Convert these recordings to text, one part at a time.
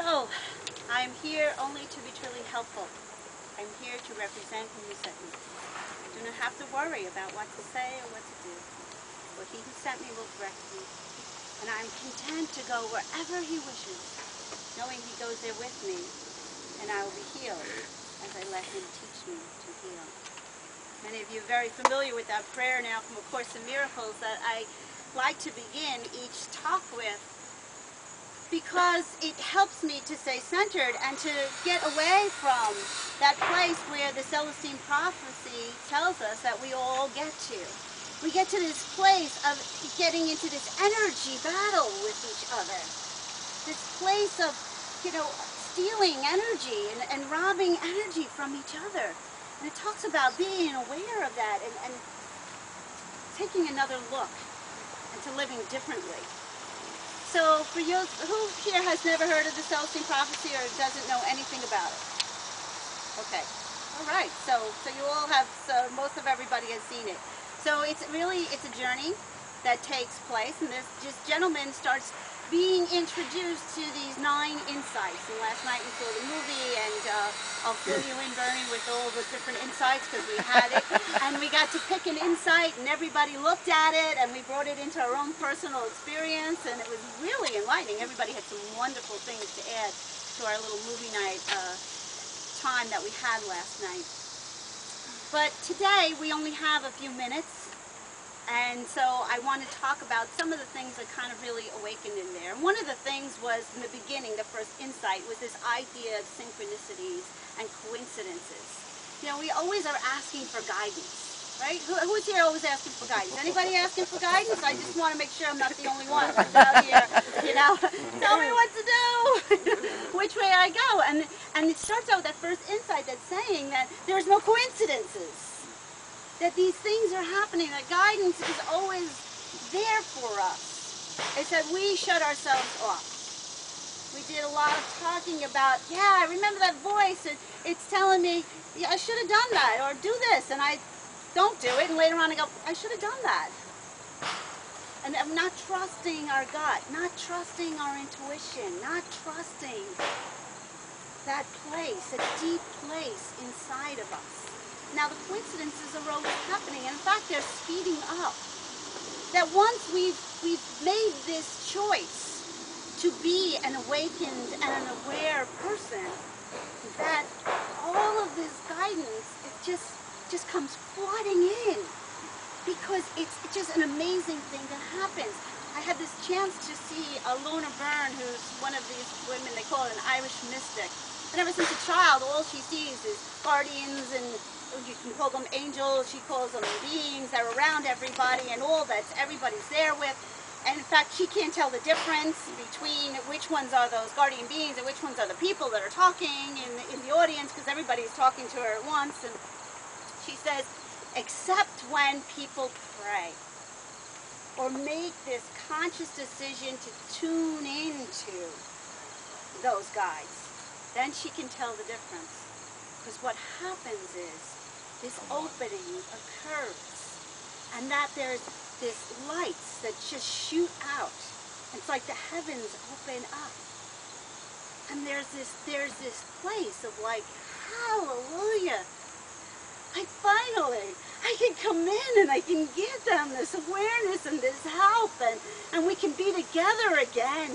So, I'm here only to be truly helpful. I'm here to represent whom you sent me. I do not have to worry about what to say or what to do. For he who sent me will direct me. And I'm content to go wherever he wishes, knowing he goes there with me, and I will be healed as I let him teach me to heal. Many of you are very familiar with that prayer now from A Course in Miracles that I like to begin each talk with, because it helps me to stay centered and to get away from that place where the Celestine Prophecy tells us that we all get to. We get to this place of getting into this energy battle with each other. This place of, stealing energy and robbing energy from each other. And it talks about being aware of that and taking another look into living differently. So for you, who here has never heard of the Celestine Prophecy or doesn't know anything about it? Okay. All right. So you all have, most of everybody has seen it. So it's a journey that takes place, and this gentleman starts being introduced to these 9 insights. And last night we saw the movie, and I'll fill you in, Bernie, with all the different insights because we had it. And we got to pick an insight, and everybody looked at it, and we brought it into our own personal experience, and it was really enlightening. Everybody had some wonderful things to add to our little movie night time that we had last night. But today we only have a few minutes. And so I want to talk about some of the things that kind of really awakened in there. And one of the things was, in the beginning, the first insight was this idea of synchronicities and coincidences. We always are asking for guidance, right? Who's here always asking for guidance? Anybody asking for guidance? I just want to make sure I'm not the only one that's out here, tell me what to do, which way I go. And it starts out with that first insight that's saying that there's no coincidences. That these things are happening, that guidance is always there for us. It's that we shut ourselves off. We did a lot of talking about, I remember that voice, and it's telling me, I should have done that, or do this, and I don't do it, and later on I go, I should have done that. And I'm not trusting our gut, not trusting our intuition, not trusting that place, a deep place inside of us. Now the coincidences are always happening, and in fact they're speeding up. That once we've made this choice to be an awakened and an aware person, that all of this guidance, it just comes flooding in, because it's just an amazing thing that happens. I had this chance to see Lorna Byrne, who's one of these women, they call it an Irish mystic. And ever since a child, all she sees is guardians, and you can call them angels, she calls them beings that are around everybody, and all that everybody's there with. And in fact, she can't tell the difference between which ones are those guardian beings and which ones are the people that are talking in the audience, because everybody's talking to her at once. And she says, except when people pray or make this conscious decision to tune into those guides, then she can tell the difference. Because what happens is this opening occurs, and that there's this lights that just shoot out. It's like the heavens open up, and there's this place of like, hallelujah! I can come in and I can give them this awareness and this help, and we can be together again.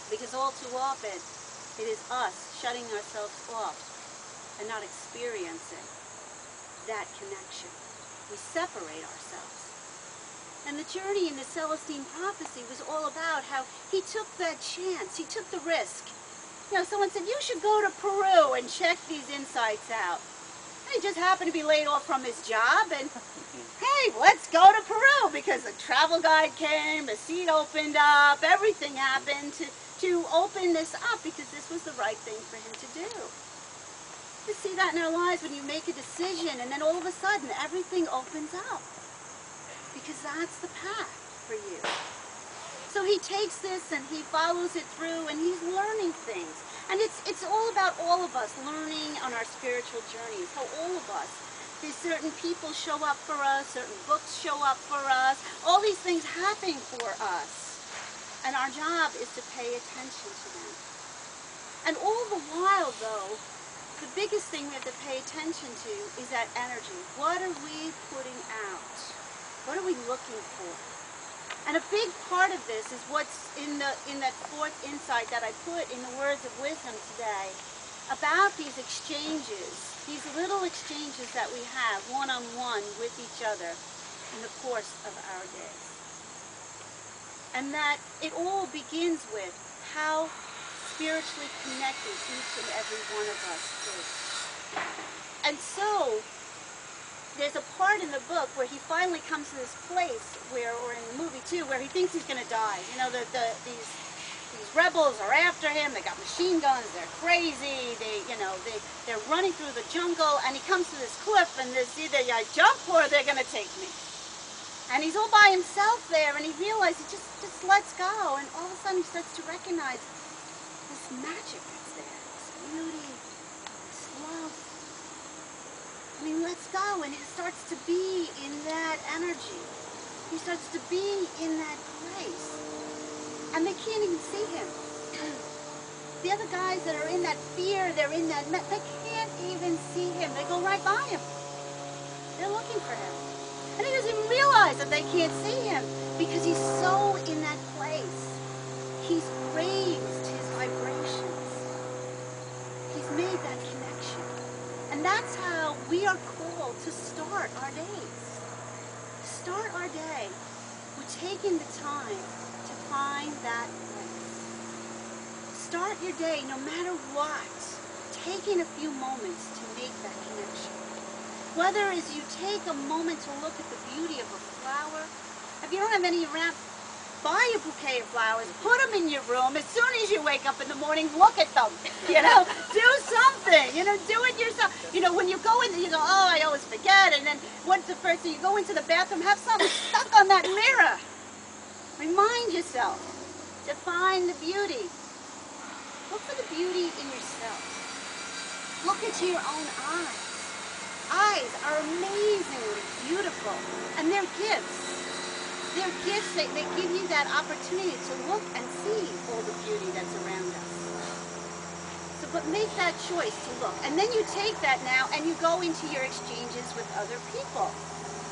Because all too often, it is us shutting ourselves off and not experiencing that connection. We separate ourselves. And the journey in the Celestine Prophecy was all about how he took that chance, he took the risk. Someone said, you should go to Peru and check these insights out. And he just happened to be laid off from his job, and hey, let's go to Peru, because a travel guide came, a seat opened up, everything happened to open this up, because this was the right thing for him to do. You see that in our lives when you make a decision, and then all of a sudden everything opens up, because that's the path for you. So he takes this and he follows it through, and he's learning things. And it's all about all of us learning on our spiritual journeys. How all of us, there's certain people show up for us, certain books show up for us, all these things happen for us. And our job is to pay attention to them. And all the while, though, the biggest thing we have to pay attention to is that energy. What are we putting out? What are we looking for? And a big part of this is what's in that fourth insight that I put in the words of wisdom today about these exchanges, these little exchanges that we have one-on-one with each other in the course of our days. And that it all begins with how spiritually connected each and every one of us is. And so, there's a part in the book where he finally comes to this place where, or in the movie too, where he thinks he's going to die. You know, these rebels are after him. They got machine guns. They're crazy. They're running through the jungle, and he comes to this cliff, and there's either I jump or they're going to take me. And he's all by himself there, and he realizes he just lets go, and all of a sudden he starts to recognize this magic that's there, this beauty, this love. And he lets go, and he starts to be in that energy. He starts to be in that place. And they can't even see him. The other guys that are in that fear, they're in that, they can't even see him. They go right by him. They're looking for him. And he doesn't even realize that they can't see him because he's so in that place. He's raised his vibrations. He's made that connection. And that's how we are called to start our days. Start our day with taking the time to find that place. Start your day, no matter what, taking a few moments to make that connection. Whether it's you take a moment to look at the beauty of a flower. If you don't have any around, buy a bouquet of flowers, put them in your room. As soon as you wake up in the morning, look at them. You know, do something. You know, do it yourself. You know, when you go in, you go, oh, I always forget. And then what's the first thing? You go into the bathroom, have something stuck on that mirror. Remind yourself to find the beauty. Look for the beauty in yourself. Look into your own eyes. Eyes are amazingly beautiful, and they're gifts. They're gifts that they give you that opportunity to look and see all the beauty that's around us. So, but make that choice to look, and then you take that now and you go into your exchanges with other people,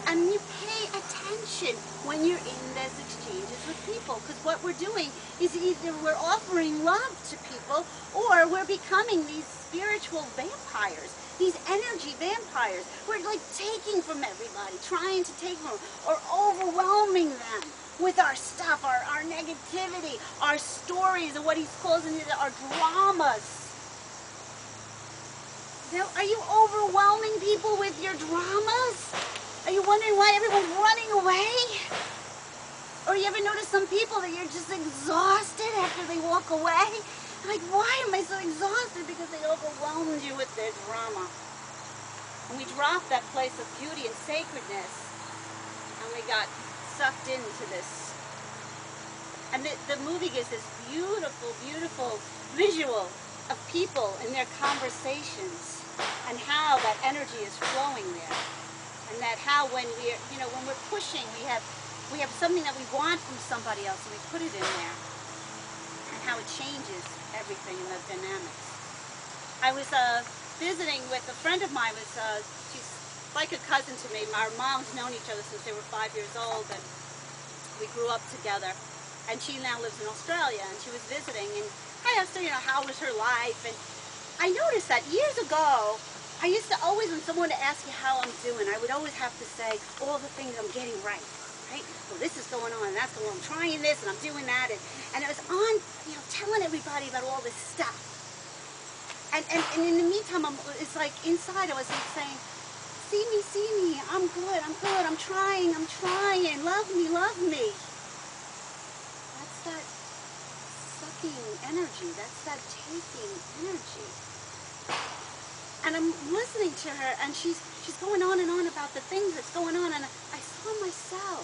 and you pay attention when you're in those exchanges with people, because what we're doing is either we're offering love to people or we're becoming these spiritual vampires, these energy vampires. We're like taking from everybody, trying to take from them, or overwhelming them with our stuff, our negativity, our stories, and what he calls our dramas. Now, are you overwhelming people with your dramas? Are you wondering why everyone's running away? Or you ever notice some people that you're just exhausted after they walk away? Like, why am I so exhausted? Because they overwhelmed you with their drama. And we dropped that place of beauty and sacredness, and we got sucked into this. And the movie gives this beautiful, beautiful visual of people in their conversations and how that energy is flowing there. And that how when we're, you know, when we're pushing, we have something that we want from somebody else, and we put it in there. And how it changes everything in the dynamics. I was visiting with a friend of mine. She's like a cousin to me. Our moms known each other since they were 5 years old, and we grew up together. And she now lives in Australia, and she was visiting, and I asked her, you know, how was her life? And I noticed that years ago, I used to always, when someone would ask me how I'm doing, I would always have to say all the things I'm getting right. Right? Well, this is going on, and that's going on. I'm trying this, and I'm doing that, and it was on, you know, telling everybody about all this stuff. And in the meantime, it's like inside I was like saying, see me, I'm good, I'm trying, love me. That's that sucking energy, that's that taking energy. And I'm listening to her, and she's going on and on about the things that's going on, and I saw myself.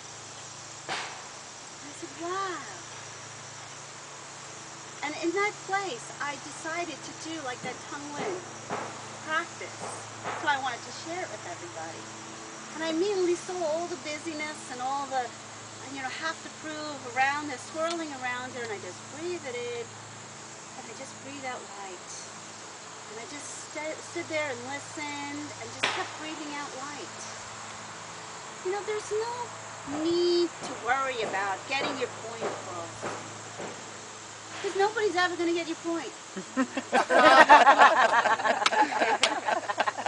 And I said, wow. And in that place, I decided to do like that tongue wind practice. So I wanted to share it with everybody. And I immediately saw all the busyness and all the have to prove around there, swirling around her, and I just breathe it in, and I just breathe out light. And I just stood there and listened, and just kept breathing out light. There's no need to worry about getting your point across, because nobody's ever going to get your point.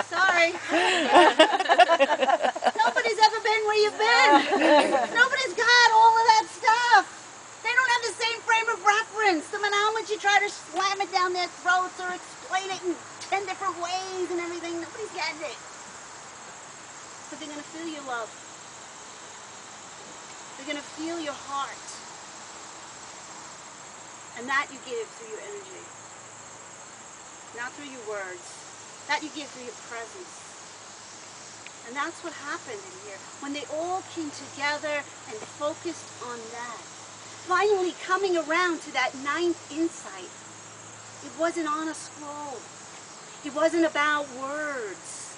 Sorry. Nobody's ever been where you've been. Nobody's got all of that stuff. They don't have the same frame of reference. No matter how much you try to slam it down their throats or explain it in 10 different ways and everything, nobody's getting it. But they're going to feel your love. They're going to feel your heart. And that you give through your energy. Not through your words. That you give through your presence. And that's what happened in here. When they all came together and focused on that. Finally coming around to that 9th insight. It wasn't on a scroll. It wasn't about words.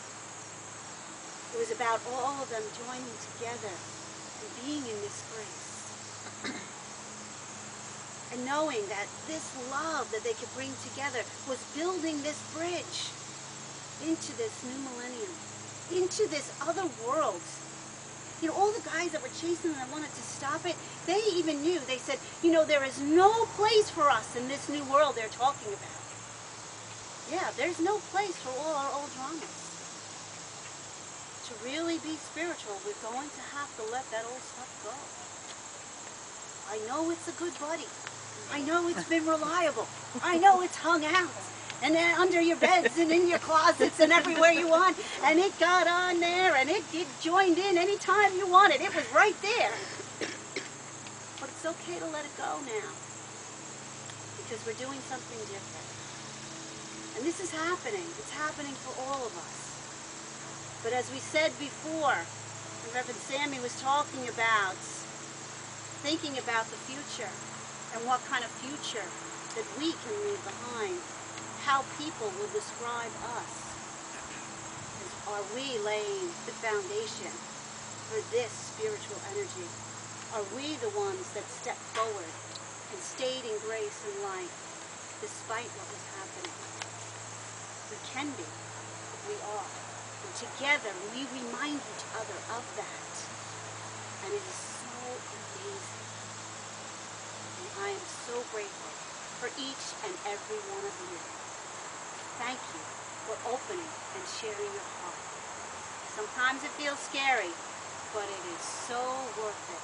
It was about all of them joining together and being in this grace. And knowing that this love that they could bring together was building this bridge into this new millennium, into this other world. All the guys that were chasing them and wanted to stop it, they even knew. They said, there is no place for us in this new world they're talking about. Yeah, there's no place for all our old dramas. To really be spiritual, we're going to have to let that old stuff go. I know it's a good buddy. I know it's been reliable. I know it's hung out. And then under your beds and in your closets and everywhere you want. And it got on there and it joined in anytime you wanted. It was right there. But it's okay to let it go now. Because we're doing something different. And this is happening. It's happening for all of us. But as we said before, Reverend Sammy was talking about, thinking about the future and what kind of future that we can leave behind. How people will describe us. Are we laying the foundation for this spiritual energy? Are we the ones that stepped forward and stayed in grace and light despite what was happening? We can be. We are. And together we remind each other of that. And it is so amazing. And I am so grateful for each and every one of you. Thank you for opening and sharing your heart. Sometimes it feels scary, but it is so worth it.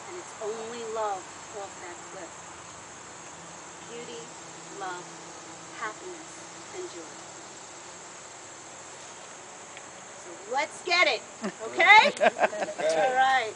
And it's only love off that cliff. Beauty, love, happiness, and joy. So let's get it, okay? All right.